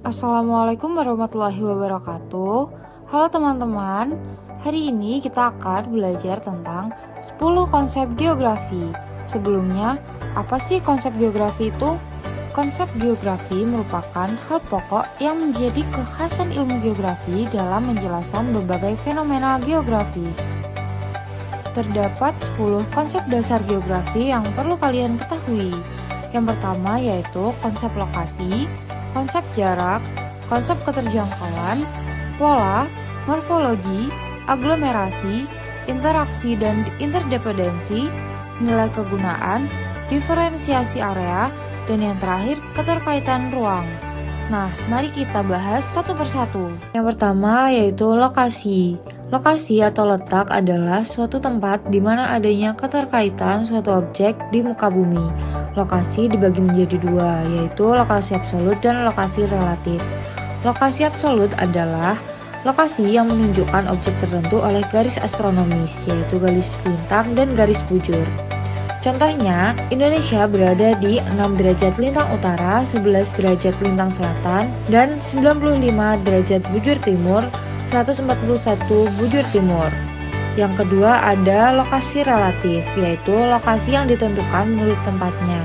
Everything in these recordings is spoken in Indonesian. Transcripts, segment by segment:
Assalamualaikum warahmatullahi wabarakatuh. Halo teman-teman, hari ini kita akan belajar tentang 10 konsep geografi. Sebelumnya, apa sih konsep geografi itu? Konsep geografi merupakan hal pokok yang menjadi kekhasan ilmu geografi dalam menjelaskan berbagai fenomena geografis. Terdapat 10 konsep dasar geografi yang perlu kalian ketahui. Yang pertama yaitu konsep lokasi, konsep jarak, konsep keterjangkauan, pola, morfologi, aglomerasi, interaksi dan interdependensi, nilai kegunaan, diferensiasi area, dan yang terakhir keterkaitan ruang. Nah, mari kita bahas satu persatu. Yang pertama yaitu lokasi. Lokasi atau letak adalah suatu tempat di mana adanya keterkaitan suatu objek di muka bumi. Lokasi dibagi menjadi dua, yaitu lokasi absolut dan lokasi relatif. Lokasi absolut adalah lokasi yang menunjukkan objek tertentu oleh garis astronomis, yaitu garis lintang dan garis bujur. Contohnya, Indonesia berada di 6 derajat lintang utara, 11 derajat lintang selatan, dan 95 derajat bujur timur, 141 bujur timur. Yang kedua ada lokasi relatif, yaitu lokasi yang ditentukan menurut tempatnya,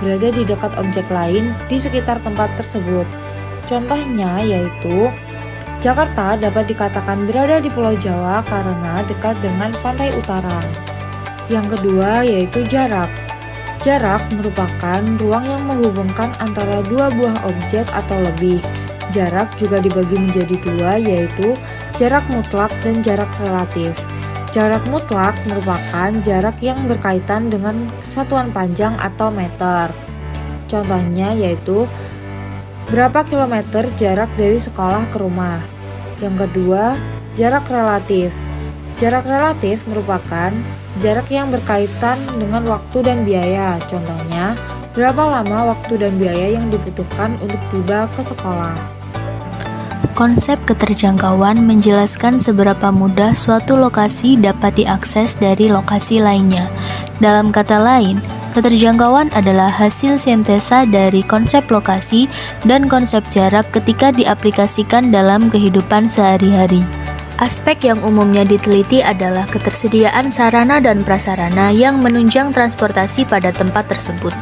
berada di dekat objek lain di sekitar tempat tersebut. Contohnya yaitu Jakarta dapat dikatakan berada di Pulau Jawa karena dekat dengan pantai utara. Yang kedua yaitu jarak. Jarak merupakan ruang yang menghubungkan antara dua buah objek atau lebih. Jarak juga dibagi menjadi dua, yaitu jarak mutlak dan jarak relatif. Jarak mutlak merupakan jarak yang berkaitan dengan satuan panjang atau meter. Contohnya yaitu berapa kilometer jarak dari sekolah ke rumah. Yang kedua, jarak relatif. Jarak relatif merupakan jarak yang berkaitan dengan waktu dan biaya. Contohnya, berapa lama waktu dan biaya yang dibutuhkan untuk tiba ke sekolah. Konsep keterjangkauan menjelaskan seberapa mudah suatu lokasi dapat diakses dari lokasi lainnya. Dalam kata lain, keterjangkauan adalah hasil sintesa dari konsep lokasi dan konsep jarak ketika diaplikasikan dalam kehidupan sehari-hari. Aspek yang umumnya diteliti adalah ketersediaan sarana dan prasarana yang menunjang transportasi pada tempat tersebut.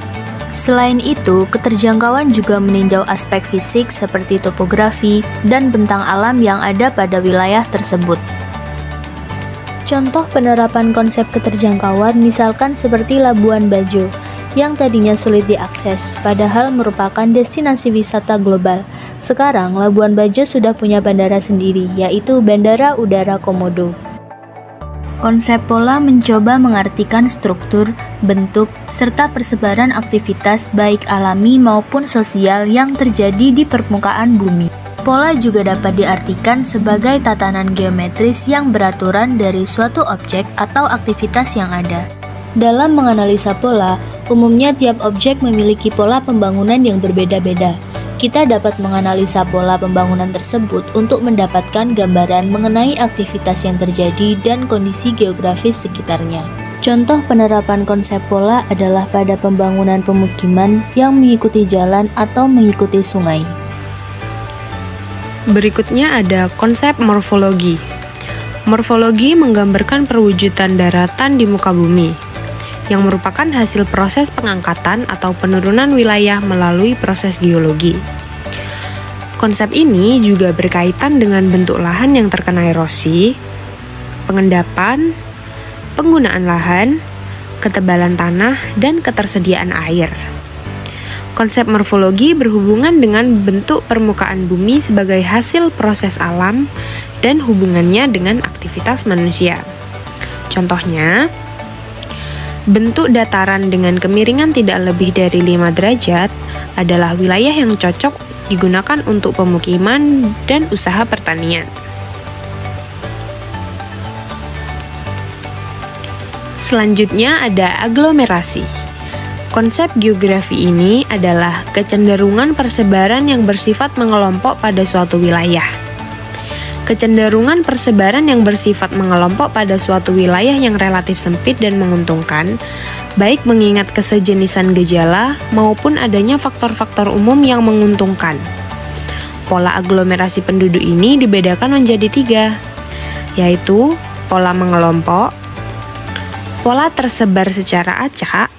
Selain itu, keterjangkauan juga meninjau aspek fisik seperti topografi dan bentang alam yang ada pada wilayah tersebut. Contoh penerapan konsep keterjangkauan misalkan seperti Labuan Bajo, yang tadinya sulit diakses, padahal merupakan destinasi wisata global. Sekarang, Labuan Bajo sudah punya bandara sendiri, yaitu Bandara Udara Komodo. Konsep pola mencoba mengartikan struktur, bentuk, serta persebaran aktivitas baik alami maupun sosial yang terjadi di permukaan bumi. Pola juga dapat diartikan sebagai tatanan geometris yang beraturan dari suatu objek atau aktivitas yang ada. Dalam menganalisa pola, umumnya tiap objek memiliki pola pembangunan yang berbeda-beda. Kita dapat menganalisa pola pembangunan tersebut untuk mendapatkan gambaran mengenai aktivitas yang terjadi dan kondisi geografis sekitarnya. Contoh penerapan konsep pola adalah pada pembangunan pemukiman yang mengikuti jalan atau mengikuti sungai. Berikutnya ada konsep morfologi. Morfologi menggambarkan perwujudan daratan di muka bumi, yang merupakan hasil proses pengangkatan atau penurunan wilayah melalui proses geologi. Konsep ini juga berkaitan dengan bentuk lahan yang terkena erosi, pengendapan, penggunaan lahan, ketebalan tanah, dan ketersediaan air. Konsep morfologi berhubungan dengan bentuk permukaan bumi sebagai hasil proses alam dan hubungannya dengan aktivitas manusia. Contohnya, bentuk dataran dengan kemiringan tidak lebih dari 5 derajat adalah wilayah yang cocok digunakan untuk pemukiman dan usaha pertanian. Selanjutnya ada aglomerasi. Konsep geografi ini adalah kecenderungan persebaran yang bersifat mengelompok pada suatu wilayah. Kecenderungan persebaran yang bersifat mengelompok pada suatu wilayah yang relatif sempit dan menguntungkan, baik mengingat kesejenisan gejala maupun adanya faktor-faktor umum yang menguntungkan. Pola aglomerasi penduduk ini dibedakan menjadi 3, yaitu pola mengelompok, pola tersebar secara acak,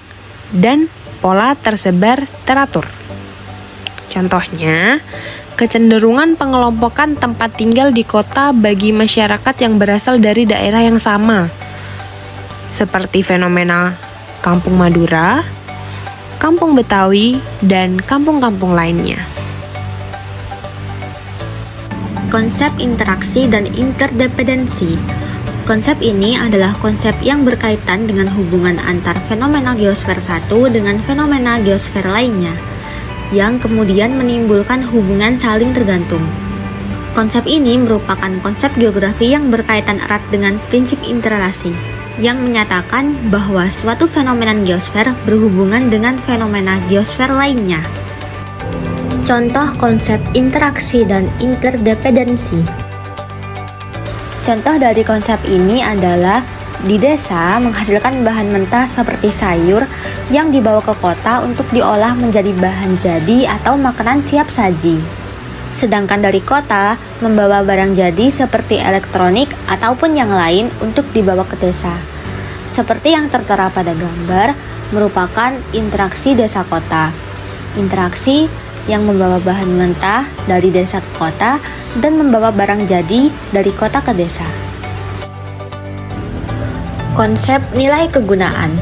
dan pola tersebar teratur. Contohnya, kecenderungan pengelompokan tempat tinggal di kota bagi masyarakat yang berasal dari daerah yang sama, seperti fenomena Kampung Madura, Kampung Betawi, dan kampung-kampung lainnya. Konsep interaksi dan interdependensi. Konsep ini adalah konsep yang berkaitan dengan hubungan antar fenomena geosfer satu dengan fenomena geosfer lainnya, yang kemudian menimbulkan hubungan saling tergantung. Konsep ini merupakan konsep geografi yang berkaitan erat dengan prinsip interrelasi, yang menyatakan bahwa suatu fenomena geosfer berhubungan dengan fenomena geosfer lainnya. Contoh konsep interaksi dan interdependensi. Contoh dari konsep ini adalah di desa menghasilkan bahan mentah seperti sayur yang dibawa ke kota untuk diolah menjadi bahan jadi atau makanan siap saji. Sedangkan dari kota membawa barang jadi seperti elektronik ataupun yang lain untuk dibawa ke desa. Seperti yang tertera pada gambar, merupakan interaksi desa kota. Interaksi yang membawa bahan mentah dari desa ke kota dan membawa barang jadi dari kota ke desa. Konsep nilai kegunaan.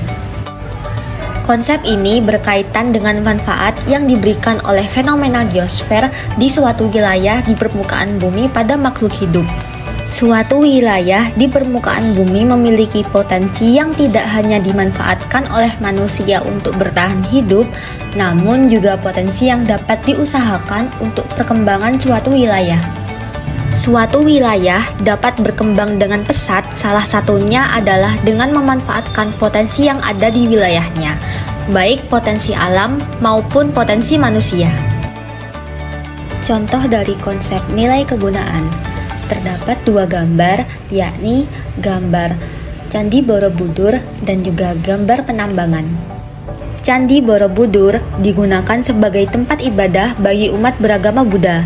Konsep ini berkaitan dengan manfaat yang diberikan oleh fenomena geosfer di suatu wilayah di permukaan bumi pada makhluk hidup. Suatu wilayah di permukaan bumi memiliki potensi yang tidak hanya dimanfaatkan oleh manusia untuk bertahan hidup, namun juga potensi yang dapat diusahakan untuk perkembangan suatu wilayah. Suatu wilayah dapat berkembang dengan pesat, salah satunya adalah dengan memanfaatkan potensi yang ada di wilayahnya, baik potensi alam maupun potensi manusia. Contoh dari konsep nilai kegunaan. Terdapat 2 gambar, yakni gambar Candi Borobudur dan juga gambar penambangan. Candi Borobudur digunakan sebagai tempat ibadah bagi umat beragama Buddha.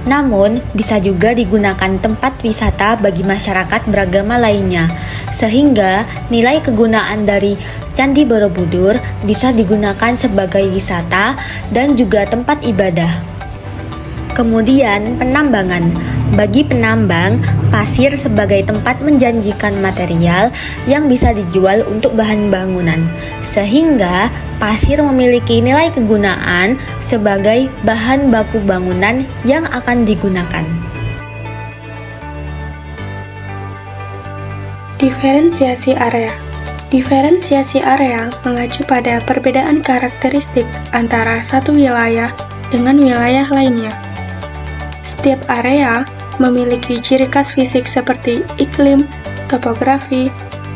Namun, bisa juga digunakan tempat wisata bagi masyarakat beragama lainnya, sehingga nilai kegunaan dari Candi Borobudur bisa digunakan sebagai wisata dan juga tempat ibadah. Kemudian, penambangan. Bagi penambang, pasir sebagai tempat menjanjikan material yang bisa dijual untuk bahan bangunan, sehingga pasir memiliki nilai kegunaan sebagai bahan baku bangunan yang akan digunakan. Diferensiasi area. Diferensiasi area mengacu pada perbedaan karakteristik antara satu wilayah dengan wilayah lainnya. Setiap area memiliki ciri khas fisik seperti iklim, topografi,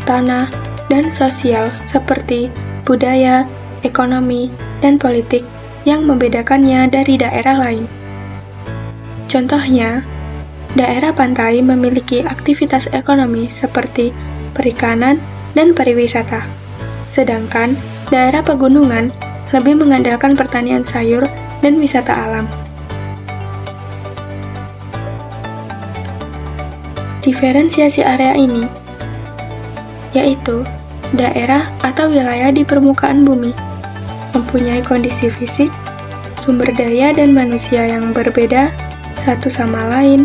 tanah, dan sosial seperti budaya, ekonomi, dan politik yang membedakannya dari daerah lain. Contohnya, daerah pantai memiliki aktivitas ekonomi seperti perikanan dan pariwisata, sedangkan daerah pegunungan lebih mengandalkan pertanian sayur dan wisata alam. Diferensiasi area ini yaitu daerah atau wilayah di permukaan bumi mempunyai kondisi fisik, sumber daya dan manusia yang berbeda satu sama lain,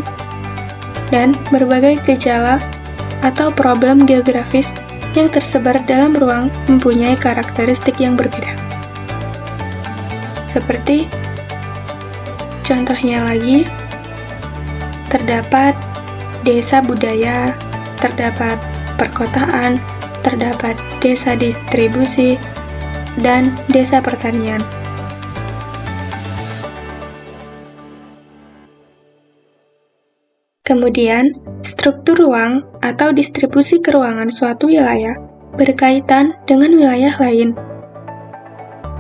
dan berbagai gejala atau problem geografis yang tersebar dalam ruang mempunyai karakteristik yang berbeda. Seperti contohnya lagi, terdapat desa budaya, terdapat perkotaan, terdapat desa distribusi, dan desa pertanian. Kemudian, struktur ruang atau distribusi keruangan suatu wilayah berkaitan dengan wilayah lain.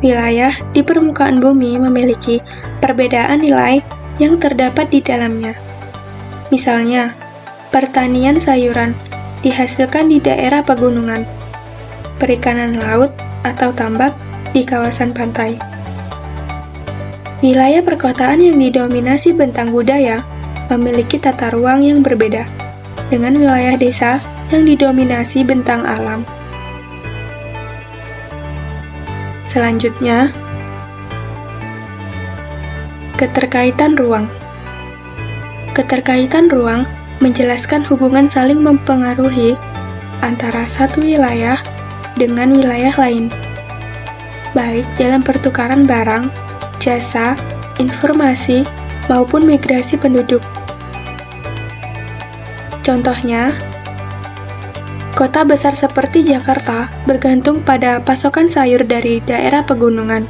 Wilayah di permukaan bumi memiliki perbedaan nilai yang terdapat di dalamnya. Misalnya, Pertanian sayuran dihasilkan di daerah pegunungan. Perikanan laut atau tambak di kawasan pantai. Wilayah perkotaan yang didominasi bentang budaya memiliki tata ruang yang berbeda dengan wilayah desa yang didominasi bentang alam. Selanjutnya, keterkaitan ruang. Keterkaitan ruang menjelaskan hubungan saling mempengaruhi antara satu wilayah dengan wilayah lain, baik dalam pertukaran barang, jasa, informasi, maupun migrasi penduduk. Contohnya, kota besar seperti Jakarta bergantung pada pasokan sayur dari daerah pegunungan,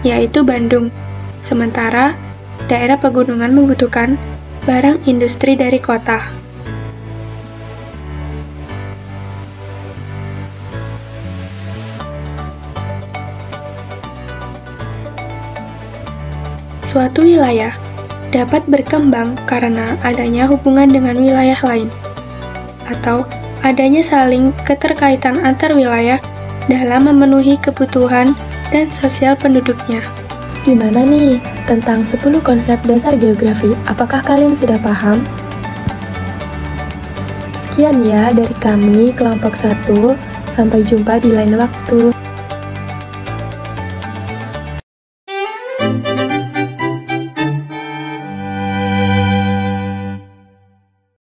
yaitu Bandung, sementara daerah pegunungan membutuhkan barang industri dari kota. Suatu wilayah dapat berkembang karena adanya hubungan dengan wilayah lain, atau adanya saling keterkaitan antar wilayah dalam memenuhi kebutuhan dan sosial penduduknya. Gimana nih tentang 10 konsep dasar geografi? Apakah kalian sudah paham? Sekian ya dari kami kelompok 1. Sampai jumpa di lain waktu.